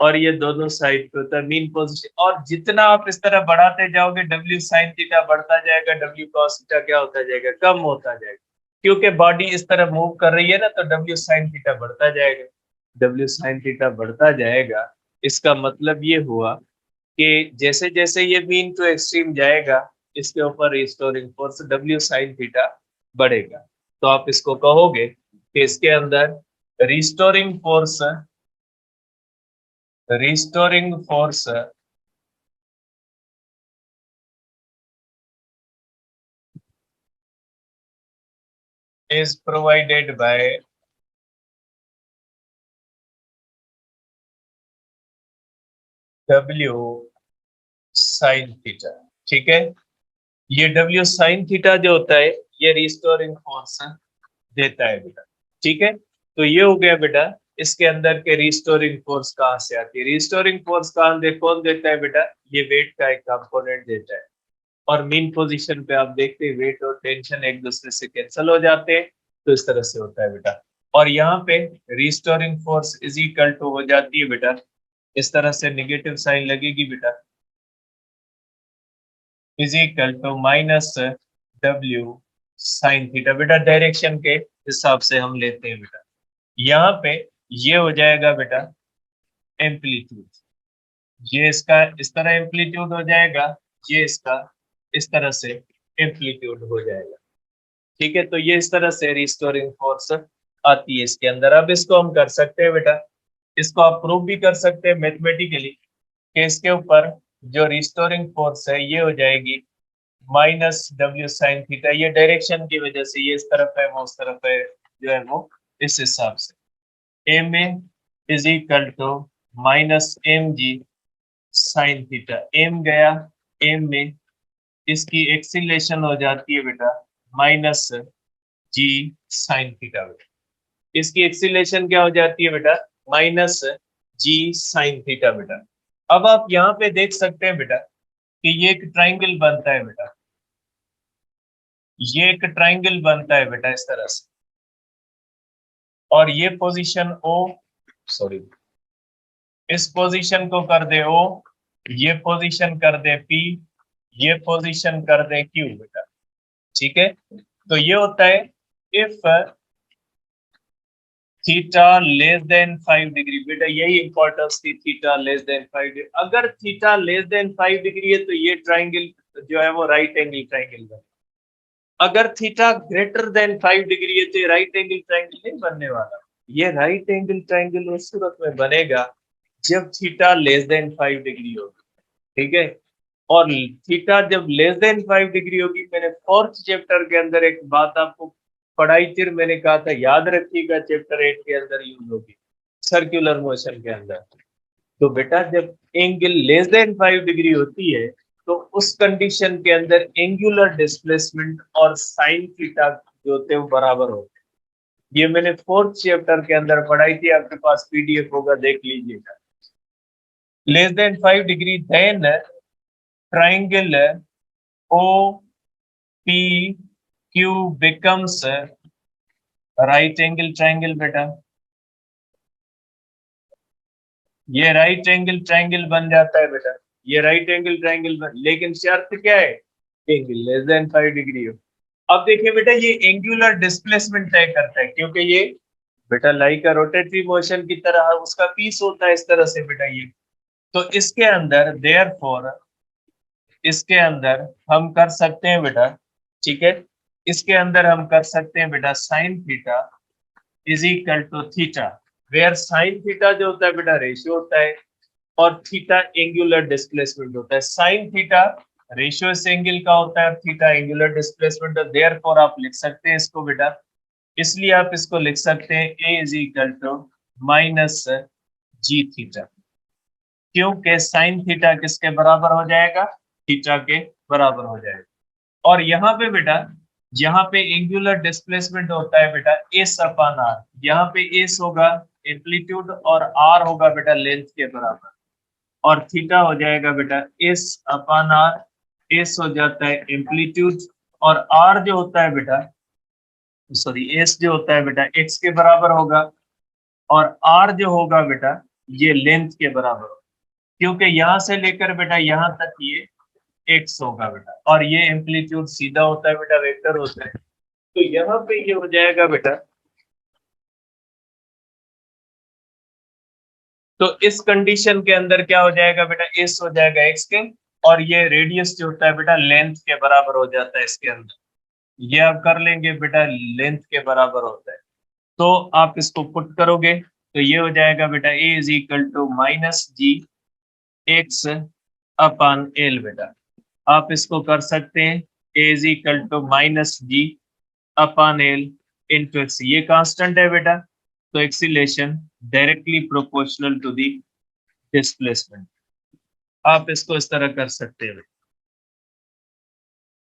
और ये दोनों साइड पे होता है मीन पोजीशन। और जितना आप इस तरह बढ़ाते जाओगे W sin थीटा बढ़ता जाएगा, W cos थीटा क्या होता जाएगा? कम होता जाएगा, क्योंकि बॉडी इस तरह मूव कर रही है ना, तो W sin थीटा बढ़ता जाएगा। W sin थीटा बढ़ता जाएगा, इसका मतलब ये हुआ कि जैसे जैसे ये मीन टू एक्सट्रीम जाएगा इसके ऊपर restoring force W sin theta बढ़ेगा। तो आप इसको कहोगे कि इसके अंदर restoring force, restoring force is provided by W sine theta. ठीक है, ये W साइन थीटा जो होता है ये रिस्टोरिंग फोर्स देता है बेटा। ठीक है, तो ये हो गया बेटा इसके अंदर के रिस्टोरिंग फोर्स कहाँ से आती है। रिस्टोरिंग फोर्स कौन देता है बेटा, ये वेट का एक कंपोनेंट देता है। और मीन पोजीशन पे आप देखते हैं वेट और टेंशन एक दूसरे से कैंसिल हो जाते हैं, तो इस तरह से होता है बेटा। और यहाँ पे restoring force is equal to हो जाती है बेटा, इस तरह से नेगेटिव साइन लगेगी बेटा, is equal to minus W sine theta. बेटा डायरेक्शन के हिसाब से हम लेते हैं बेटा, यहाँ पे ये हो जाएगा बेटा एम्पलीट्यूड, ये इसका इस तरह एम्पलीट्यूड हो जाएगा, ये इसका इस तरह से एम्पलीट्यूड हो जाएगा। ठीक है, तो ये इस तरह से रिस्टोरिंग फोर्स आती है इसके अंदर। अब इसको हम कर सकते हैं बेटा, इसको आप प्रूव भी कर सकते हैं मैथमेटिकली कि इसके ऊपर जो रिस्टोरिंग फोर्स है ये हो जाएगी माइनस W साइन थीटा। ये डायरेक्शन की वजह से ये इस तरफ है वो उस तरफ है, जो है वो इस हिसाब से M A is equal to minus mg sine theta. M गया एम में, इसकी एक्सीलरेशन हो जाती है बेटा माइनस G साइन थीटा। बेटा इसकी एक्सीलरेशन क्या हो जाती है बेटा, माइनस G साइन थीटा। बेटा अब आप यहाँ पे देख सकते हैं बेटा कि ये एक ट्राइंगल बनता है बेटा, ये एक ट्राइंगल बनता है बेटा इस तरह से। और ये पोजीशन O, सॉरी इस पोजीशन को कर दे O, ये पोजीशन कर दे P, ये पोजीशन कर दे Q बेटा। ठीक है, तो ये होता है if theta less than 5 degree. बेटा यही इंपॉर्टेंस थी, थीटा लेस देन 5 डिग्री। अगर थीटा लेस देन 5 डिग्री है तो ये ट्राइंगल जो है वो राइट एंगल ट्राइंगल बने। अगर थीटा ग्रेटर देन 5 डिग्री है तो ये राइट एंगल ट्राइंगल नहीं बनने वाला। ये राइट एंगल ट्राइंगल उस सूरत में बनेगा जब थीटा लेस देन 5 डिग्री होगी। ठीक है, और थीटा जब लेस देन 5 डिग्री होगी, मैंने फोर्थ चैप्टर के अंदर एक बात आपको पढ़ाई थी, मैंने कहा था याद रखिएगा, चैप्टर 8 के अंदर यूज होगी सर्कुलर मोशन के अंदर। तो बेटा जब एंगल लेस देन 5 डिग्री होती है तो उस कंडीशन के अंदर एंगुलर डिस्प्लेसमेंट और साइन थीटा जो होते हैं वो बराबर होते हैं। ये मैंने फोर्थ चैप्टर के अंदर पढ़ाई थी, आपके पास PDF होगा, देख लीजिएगा। Less than 5 degree then triangle OPQ becomes right angle triangle. बेटा ये राइट एंगल ट्राइंगल बन जाता है बेटा, ये राइट एंगल ट्राइंगल बन, लेकिन शर्त क्या है, एंगल लेस देन 5 डिग्री हो। अब देखिए बेटा ये एंगुलर डिस्प्लेसमेंट तय करता है, क्योंकि ये बेटा लाइक रोटेटरी मोशन की तरह उसका पीस होता है इस तरह से बेटा ये। तो इसके अंदर देयरफॉर इसके अंदर हम कर सकते हैं बेटा, ठीक है, इसके अंदर हम कर सकते हैं बेटा sine theta is equal to theta, where sine theta जो होता है बेटा रेशियो होता है और थीटा एंगुलर डिस्प्लेसमेंट होता है। साइन थीटा रेशियो इस एंगल का होता है और थीटा एंगुलर डिस्प्लेसमेंट। देयरफॉर आप लिख सकते हैं इसको बेटा, इसलिए आप इसको लिख सकते हैं a is equal to minus G theta, क्योंकि साइन थीटा किसके बराबर हो जाएगा, थीटा के बराबर हो जाएगा। और यहाँ पे बेटा यहाँ पे एंगुलर डिस्प्लेसमेंट होता है बेटा एस अपान आर, यहाँ पे एस होगा एम्पलीट्यूड और आर होगा बेटा लेंथ के बराबर, और थीटा हो जाएगा बेटा एस अपान आर, एस हो जाता है एम्पलीट्यूड और आर जो होता है बेटा सॉरी एस जो होता है बेटा एक्स के बराबर होगा, और आर जो होगा बेटा ये लेंथ के बराबर होगा, क्योंकि यहां से लेकर बेटा यहां तक ये एक्स होगा बेटा, और ये एम्पलीट्यूड सीधा होता है बेटा, वेक्टर होता है। तो यहाँ पे ये हो जाएगा बेटा, तो इस कंडीशन के अंदर क्या हो जाएगा बेटा, एस हो जाएगा एक्स के, और ये रेडियस जो होता है बेटा लेंथ के बराबर हो जाता है इसके अंदर। ये आप कर लेंगे बेटा, लेंथ के बराबर होता है। तो आप इसको पुट करोगे तो ये हो जाएगा बेटा a is equal to minus G x upon L. बेटा आप इसको कर सकते हैं a is equal to minus G upon L into x, ये कांस्टेंट है बेटा, तो acceleration directly proportional to the displacement. आप इसको इस तरह कर सकते हो।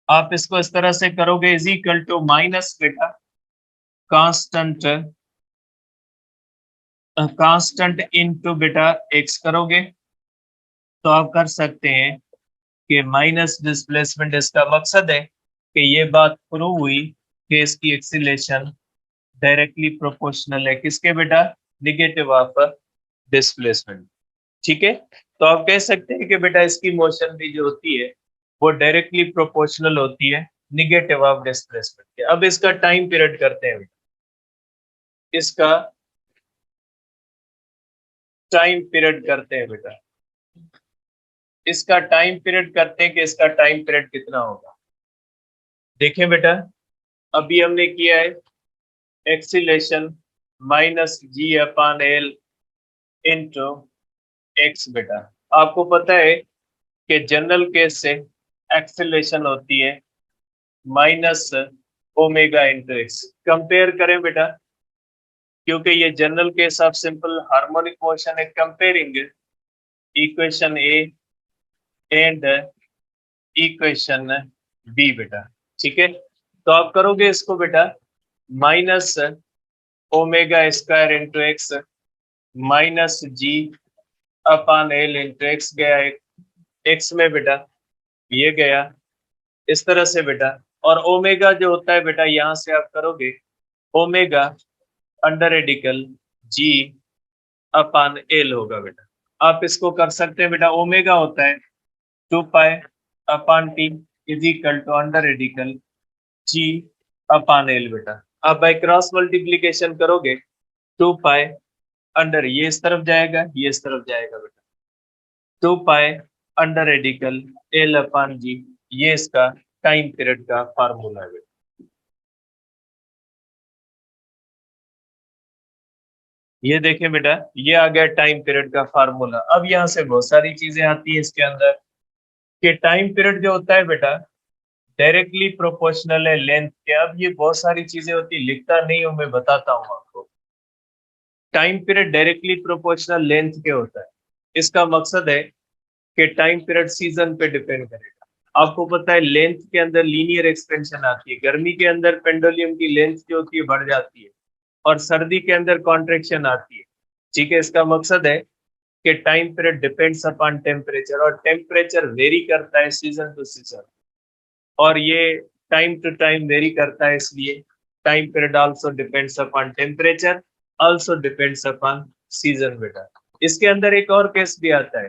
आप इसको इस तरह से करोगे इज इक्वल टू माइनस बेटा कांस्टेंट कांस्टेंट इनटू बेटा एक्स करोगे तो आप कर सकते हैं कि माइनस डिस्प्लेसमेंट, इसका मकसद है कि ये बात प्रूव हुई कि इसकी एक्सीलरेशन डायरेक्टली प्रोपोर्शनल है किसके बेटा, निगेटिव ऑफ डिस्प्लेसमेंट। ठीक है, तो आप कह सकते हैं कि बेटा इसकी मोशन भी जो होती है वो डायरेक्टली प्रोपोर्शनल होती है निगेटिव ऑफ डिस्प्लेसमेंट के। अब इसका टाइम पीरियड करते हैं, इसका टाइम पीरियड करते हैं बेटा, इसका टाइम पीरियड करते हैं कि इसका टाइम पीरियड कितना होगा। देखें बेटा, अभी हमने किया है acceleration minus g upon L into x बेटा। आपको पता है कि जनरल केस से एक्सीलेशन होती है minus omega into x. Compare करें बेटा, क्योंकि ये general case of simple harmonic motion है, comparing equation A and equation B बेटा। ठीक है, तो आप करोगे इसको बेटा minus omega square into x minus g upon L into x गया एक्स में बेटा, ये गया इस तरह से बेटा। और ओमेगा जो होता है बेटा, यहां से आप करोगे omega under radical g upon L होगा बेटा। आप इसको कर सकते हैं बेटा, ओमेगा होता है 2 pi upon T is equal to under radical g upon L बेटा। आप बाई क्रॉस मल्टीप्लीकेशन करोगे 2 पाई अंडर, ये इस तरफ जाएगा ये इस तरफ जाएगा बेटा, 2 पाई अंडर रेडिकल एल अपान जी, ये इसका टाइम पीरियड का फार्मूला है बेटा। ये देखें बेटा, ये आ गया टाइम पीरियड का फार्मूला। अब यहाँ से बहुत सारी चीजें आती है इसके अंदर कि टाइम पीरियड जो होता है बेटा डायरेक्टली प्रोपोर्शनल है लेंथ के। अब ये बहुत सारी चीजें होती है, लिखता नहीं हूं मैं, बताता हूँ आपको। Time period directly proportional length के होता है। इसका मकसद है कि टाइम पीरियड सीजन पे डिपेंड करेगा। आपको पता है लेंथ के अंदर लीनियर एक्सपेंशन आती है, गर्मी के अंदर पेंडुलम की लेंथ जो होती है बढ़ जाती है और सर्दी के अंदर कॉन्ट्रेक्शन आती है। ठीक है, इसका मकसद है कि time period depends upon temperature, और टेम्परेचर वेरी करता है सीजन टू सीजन, और ये टाइम टू टाइम वेरी करता है, इसलिए time period also depends upon temperature, also depends upon season बेटा। इसके अंदर एक और केस भी आता है,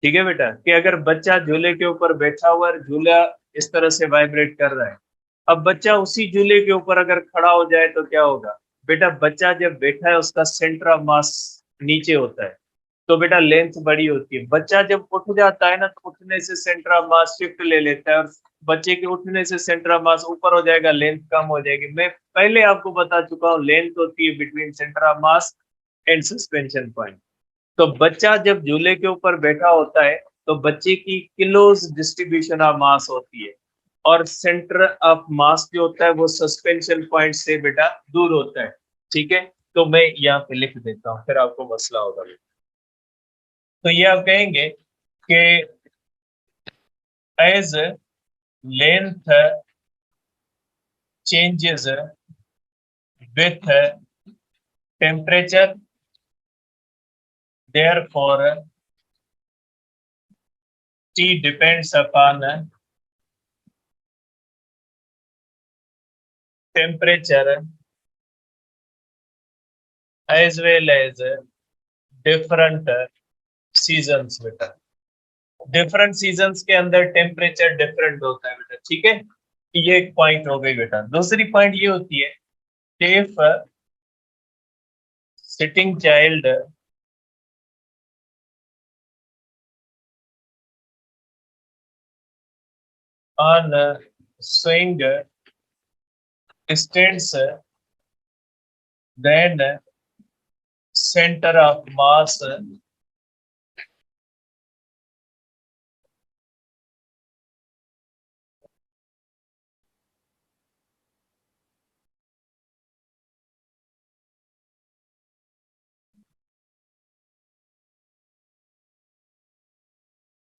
ठीक है बेटा, कि अगर बच्चा झूले के ऊपर बैठा हुआ है, झूला इस तरह से वाइब्रेट कर रहा है, अब बच्चा उसी झूले के ऊपर अगर खड़ा हो जाए तो क्या होगा बेटा, बच्चा जब बैठा है उसका सेंटर ऑफ मास नीचे होता है, तो बेटा लेंथ बड़ी होती है। बच्चा जब उठ जाता है ना, तो उठने से सेंटर ऑफ मास शिफ्ट ले लेता है, और बच्चे के उठने से सेंटर ऑफ मास ऊपर हो जाएगा, लेंथ कम हो जाएगी। मैं पहले आपको बता चुका हूँ, लेंथ होती है between centre of mass and suspension point. तो बच्चा जब झूले के ऊपर बैठा होता है तो बच्चे की किलोज डिस्ट्रीब्यूशन ऑफ मास होती है, और सेंटर ऑफ मास जो होता है वो सस्पेंशन पॉइंट से बेटा दूर होता है। ठीक है, तो मैं यहाँ पे लिख देता हूँ, फिर आपको मसला होगा। तो ये आप कहेंगे कि as length changes with temperature, therefore T depends upon temperature as well as different seasons बेटा। डिफरेंट सीजन्स के अंदर टेम्परेचर डिफरेंट होता है बेटा। ठीक है, ये एक पॉइंट हो गई बेटा। दूसरी पॉइंट ये होती है, if sitting child on swing stands, then center of mass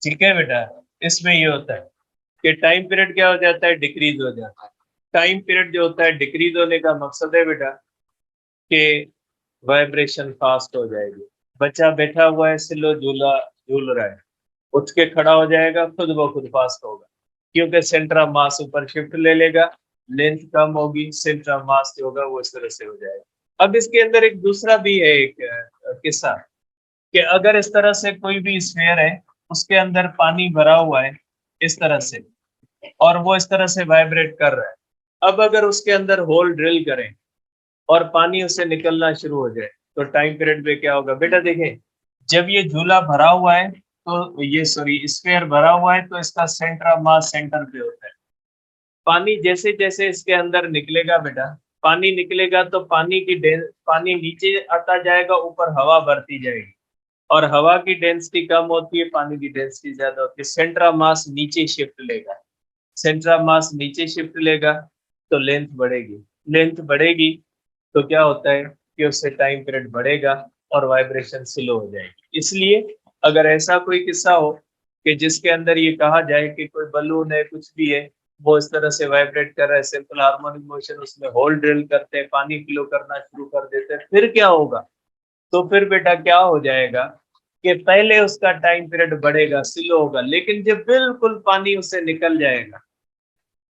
ठीक है बेटा, इसमें ये होता है कि टाइम पीरियड क्या हो जाता है, डिक्रीज हो जाता है। टाइम पीरियड जो होता है डिक्रीज होने का मकसद है बेटा कि वाइब्रेशन फास्ट हो जाएगी। बच्चा बैठा हुआ है, सिलो झूला झूल रहा है, उठ के खड़ा हो जाएगा, खुद ब खुद फास्ट होगा, क्योंकि सेंटर ऑफ मास ऊपर शिफ्ट ले लेगा, लेंथ कम होगी, सेंटर ऑफ मास जो होगा वो इस तरह से हो जाएगा। अब इसके अंदर एक दूसरा भी है, एक किस्सा, कि अगर इस तरह से कोई भी स्फीयर है, उसके अंदर पानी भरा हुआ है इस तरह से, और वो इस तरह से वाइब्रेट कर रहा है। अब अगर उसके अंदर होल ड्रिल करें और पानी उससे निकलना शुरू हो जाए, तो टाइम पीरियड पे क्या होगा बेटा, देखें, जब ये झूला भरा हुआ है, तो ये सॉरी स्फीयर भरा हुआ है, तो इसका सेंटर ऑफ मास सेंटर पे होता है। पानी जैसे जैसे इसके अंदर निकलेगा बेटा, पानी निकलेगा तो पानी नीचे आता जाएगा, ऊपर हवा बढ़ती जाएगी, और हवा की डेंसिटी कम होती है, पानी की डेंसिटी ज्यादा होती है, सेंटर ऑफ मास नीचे शिफ्ट लेगा। सेंटर ऑफ मास नीचे शिफ्ट लेगा तो लेंथ बढ़ेगी। लेंथ बढ़ेगी तो क्या होता है कि उससे टाइम पीरियड बढ़ेगा और वाइब्रेशन स्लो हो जाएगी। इसलिए अगर ऐसा कोई किस्सा हो कि जिसके अंदर ये कहा जाए कि कोई बलून है, कुछ भी है, वो इस तरह से वाइब्रेट कर रहा है, सिंपल हार्मोनिक मोशन, उसमें होल ड्रिल करते हैं, पानी फ्लो करना शुरू कर देते हैं, फिर क्या होगा, तो फिर बेटा क्या हो जाएगा कि पहले उसका टाइम पीरियड बढ़ेगा, स्लो होगा, लेकिन जब बिल्कुल पानी उससे निकल जाएगा,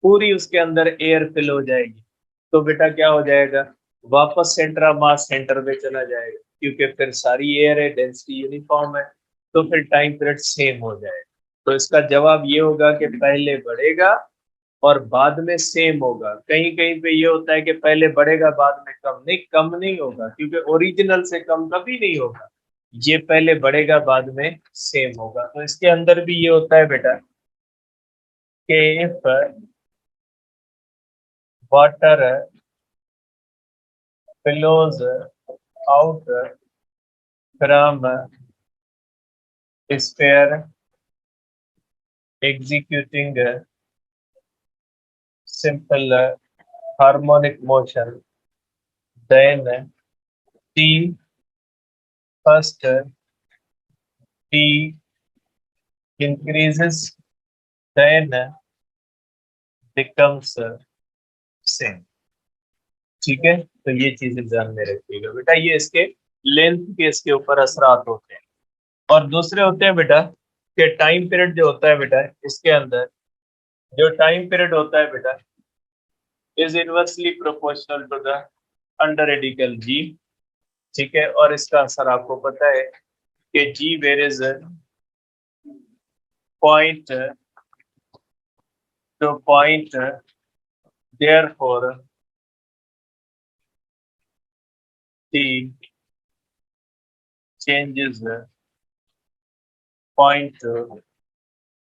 पूरी उसके अंदर एयर फिल हो जाएगी, तो बेटा क्या हो जाएगा, वापस सेंटर ऑफ मास सेंटर पे चला जाएगा, क्योंकि फिर सारी एयर है, डेंसिटी यूनिफॉर्म है, तो फिर टाइम पीरियड सेम हो जाएगा। तो इसका जवाब ये होगा कि पहले बढ़ेगा और बाद में सेम होगा। कहीं कहीं पे ये होता है कि पहले बढ़ेगा बाद में कम, नहीं, कम नहीं होगा, क्योंकि ओरिजिनल से कम कभी नहीं होगा, ये पहले बढ़ेगा बाद में सेम होगा। तो इसके अंदर भी ये होता है बेटा कि if water flows out from sphere executing simple harmonic motion, then T first T increases, then becomes same। ठीक है, तो ये चीज एग्जाम में रखिएगा बेटा, ये इसके लेंथ के इसके ऊपर असरात होते हैं। और दूसरे होते हैं बेटा कि टाइम पीरियड जो होता है बेटा, इसके अंदर जो टाइम पीरियड होता है बेटा is inversely proportional to the under radical g. ठीक है, और इसका असर आपको पता है कि g varies point to point, therefore T changes point to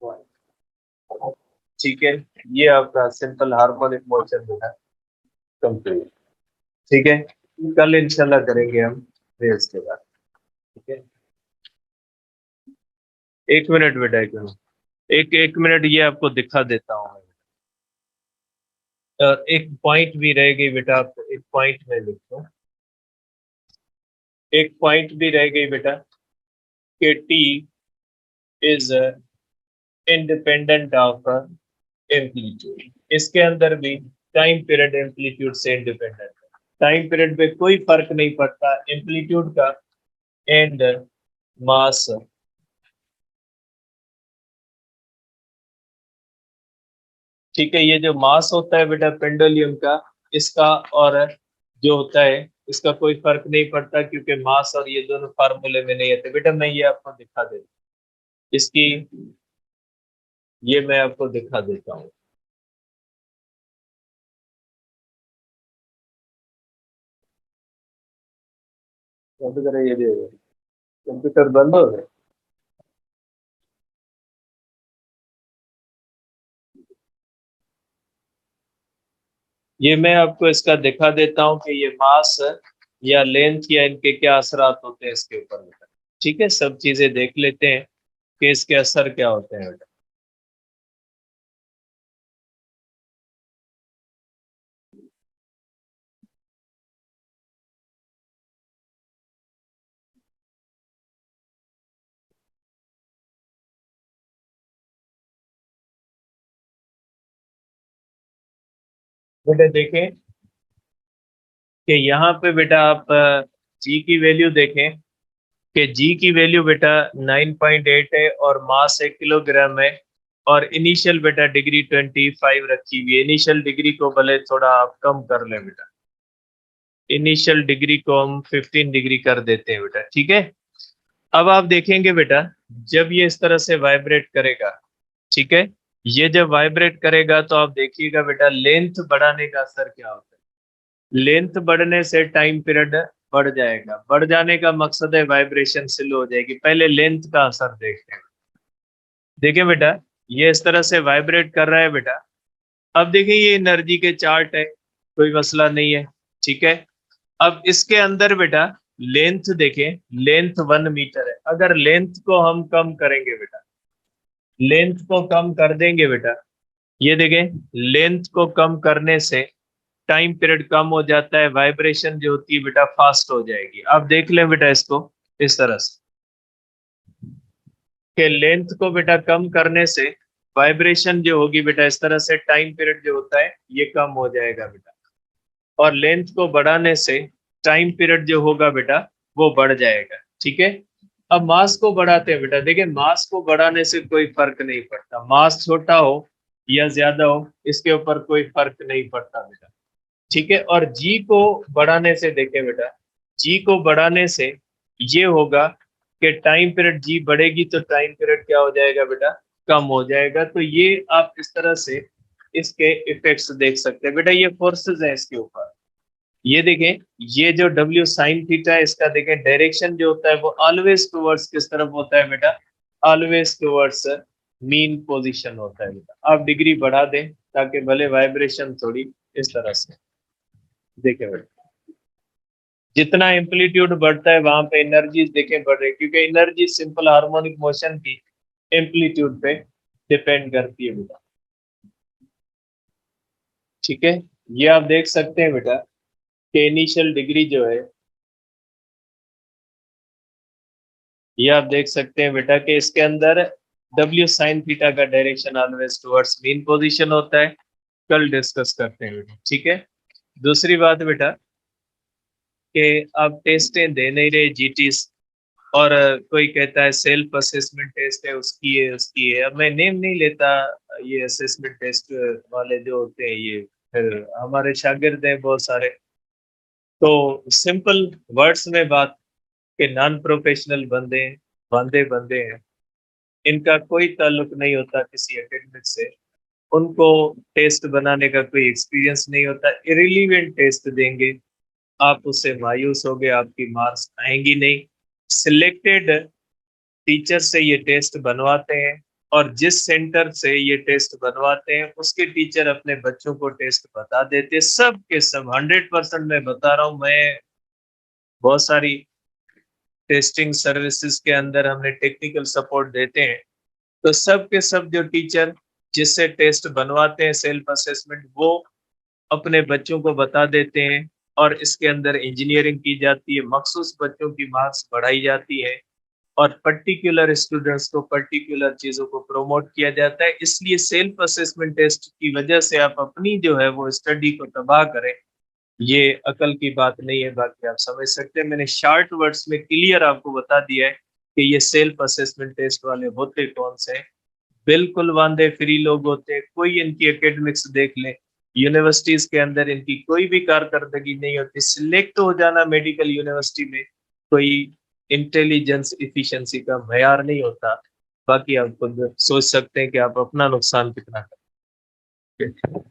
point. ठीक है, ये आपका सिंपल हार्मोनिक मोशन जो है कंप्लीट। ठीक है, कल इंशाल्लाह करेंगे हम रेस के बाद। ठीक है, एक मिनट बेटा, एक मिनट, एक एक मिनट, ये आपको दिखा देता हूँ। और एक पॉइंट भी रह गई बेटा, आपको एक पॉइंट में लिखो, एक पॉइंट भी रह गई बेटा कि T is independent of amplitude. इसके अंदर भी टाइम पीरियड एम्पलीट्यूड से इंडिपेंडेंट है, टाइम पीरियड पे कोई फर्क नहीं पड़ता एम्पलीट्यूड का एंड मास। ठीक है, ये जो मास होता है बेटा पेंडुलम का, इसका और जो होता है इसका कोई फर्क नहीं पड़ता, क्योंकि मास और ये दोनों फार्मूले में नहीं आते बेटा। मैं ये आपको दिखा देता हूँ इसकी, ये मैं आपको दिखा देता हूँ। कंप्यूटर ये दे, कंप्यूटर बंद हो गया। ये मैं आपको इसका दिखा देता हूँ कि ये मास या लेंथ या इनके क्या असरात होते हैं इसके ऊपर बेटा। ठीक है, सब चीजें देख लेते हैं कि इसके असर क्या होते हैं बेटा। बेटा देखें कि यहाँ पे बेटा आप जी की वैल्यू देखें कि जी की वैल्यू बेटा 9.8 है और मास 1 किलोग्राम है, और इनिशियल बेटा डिग्री 25 रखी हुई है। इनिशियल डिग्री को भले थोड़ा आप कम कर लें बेटा, इनिशियल डिग्री को हम 15 डिग्री कर देते हैं बेटा, ठीक है। अब आप देखेंगे बेटा, जब ये इस तरह से वाइब्रेट करेगा, ठीक है, ये जब वाइब्रेट करेगा तो आप देखिएगा बेटा लेंथ बढ़ाने का असर क्या होता है। लेंथ बढ़ने से टाइम पीरियड बढ़ जाएगा। बढ़ जाने का मकसद है वाइब्रेशन स्लो हो जाएगी। पहले लेंथ का असर देखते हैं। देखिए बेटा, ये इस तरह से वाइब्रेट कर रहा है बेटा। अब देखिए ये एनर्जी के चार्ट है, कोई मसला नहीं है, ठीक है। अब इसके अंदर बेटा लेंथ देखें, लेंथ 1 मीटर है। अगर लेंथ को हम कम करेंगे बेटा, लेंथ को कम कर देंगे बेटा, ये देखें, लेंथ को कम करने से टाइम पीरियड कम हो जाता है, वाइब्रेशन जो होती है बेटा फास्ट हो जाएगी। आप देख लें बेटा इसको इस तरह से कि लेंथ को बेटा कम करने से वाइब्रेशन जो होगी बेटा इस तरह से टाइम पीरियड जो होता है ये कम हो जाएगा बेटा, और लेंथ को बढ़ाने से टाइम पीरियड जो होगा बेटा वो बढ़ जाएगा, ठीक है। अब मास को बढ़ाते हैं बेटा। देखिए मास को बढ़ाने से कोई फर्क नहीं पड़ता, मास छोटा हो या ज्यादा हो इसके ऊपर कोई फर्क नहीं पड़ता बेटा, ठीक है। और जी को बढ़ाने से देखें बेटा, जी को बढ़ाने से ये होगा कि टाइम पीरियड जी बढ़ेगी तो टाइम पीरियड क्या हो जाएगा बेटा, कम हो जाएगा। तो ये आप इस तरह से इसके इफेक्ट्स देख सकते हैं बेटा। ये फोर्सेस हैं इसके ऊपर। ये देखें, ये जो डब्ल्यू साइन थीटा है इसका देखें डायरेक्शन जो होता है वो ऑलवेज टुवर्ड्स किस तरफ होता है बेटा, ऑलवेज टुवर्ड्स मीन पोजीशन होता है बेटा। आप डिग्री बढ़ा दें ताकि भले वाइब्रेशन थोड़ी इस तरह से देखें बेटा। जितना एम्पलीट्यूड बढ़ता है वहां पे एनर्जी देखें बढ़ रही है, क्योंकि एनर्जी सिंपल हार्मोनिक मोशन की एम्पलीट्यूड पे डिपेंड करती है बेटा, ठीक है। ये आप देख सकते हैं बेटा कि इनिशियल डिग्री जो है, ये आप देख सकते हैं बेटा कि इसके अंदर डब्ल्यू साइन थीटा का direction always towards mean position होता है। कल डिस्कस करते हैं बेटा, ठीक है। दूसरी बात बेटा कि आप टेस्टें दे नहीं रहे जीटीस, और कोई कहता है सेल्फ असेसमेंट टेस्ट है, उसकी है उसकी है। अब मैं नेम नहीं लेता, ये असेसमेंट टेस्ट वाले जो होते हैं ये फिर हमारे शागिर्द हैं बहुत सारे। तो सिंपल वर्ड्स में बात के नॉन प्रोफेशनल बंदे बंदे बंदे हैं, इनका कोई ताल्लुक नहीं होता किसी एकेडमिक से। उनको टेस्ट बनाने का कोई एक्सपीरियंस नहीं होता, इरिलीवेंट टेस्ट देंगे, आप उससे मायूस होगे, आपकी मार्क्स आएंगी नहीं। सिलेक्टेड टीचर से ये टेस्ट बनवाते हैं, और जिस सेंटर से ये टेस्ट बनवाते हैं उसके टीचर अपने बच्चों को टेस्ट बता देते हैं। सब के सब 100% मैं बता रहा हूँ, मैं बहुत सारी टेस्टिंग सर्विसेज के अंदर हमने टेक्निकल सपोर्ट देते हैं। तो सब के सब जो टीचर जिससे टेस्ट बनवाते हैं सेल्फ असेसमेंट, वो अपने बच्चों को बता देते हैं, और इसके अंदर इंजीनियरिंग की जाती है, मखसूस बच्चों की मार्क्स बढ़ाई जाती है, और पर्टिकुलर स्टूडेंट्स को पर्टिकुलर चीजों को प्रमोट किया जाता है। इसलिए सेल्फ असेसमेंट टेस्ट की वजह से आप अपनी जो है वो स्टडी को तबाह करें, ये अकल की बात नहीं है। बाकी आप समझ सकते हैं, मैंने शॉर्ट वर्ड्स में क्लियर आपको बता दिया है कि ये सेल्फ असेसमेंट टेस्ट वाले होते कौन से हैं। बिल्कुल वांदे फ्री लोग होते हैं, कोई इनकी एकेडमिक्स देख ले, यूनिवर्सिटीज के अंदर इनकी कोई भी कारकर्दगी नहीं होती। सिलेक्ट हो जाना मेडिकल यूनिवर्सिटी में कोई इंटेलिजेंस इफिशिएंसी का मैार नहीं होता। बाकी आप खुद सोच सकते हैं कि आप अपना नुकसान कितना करें।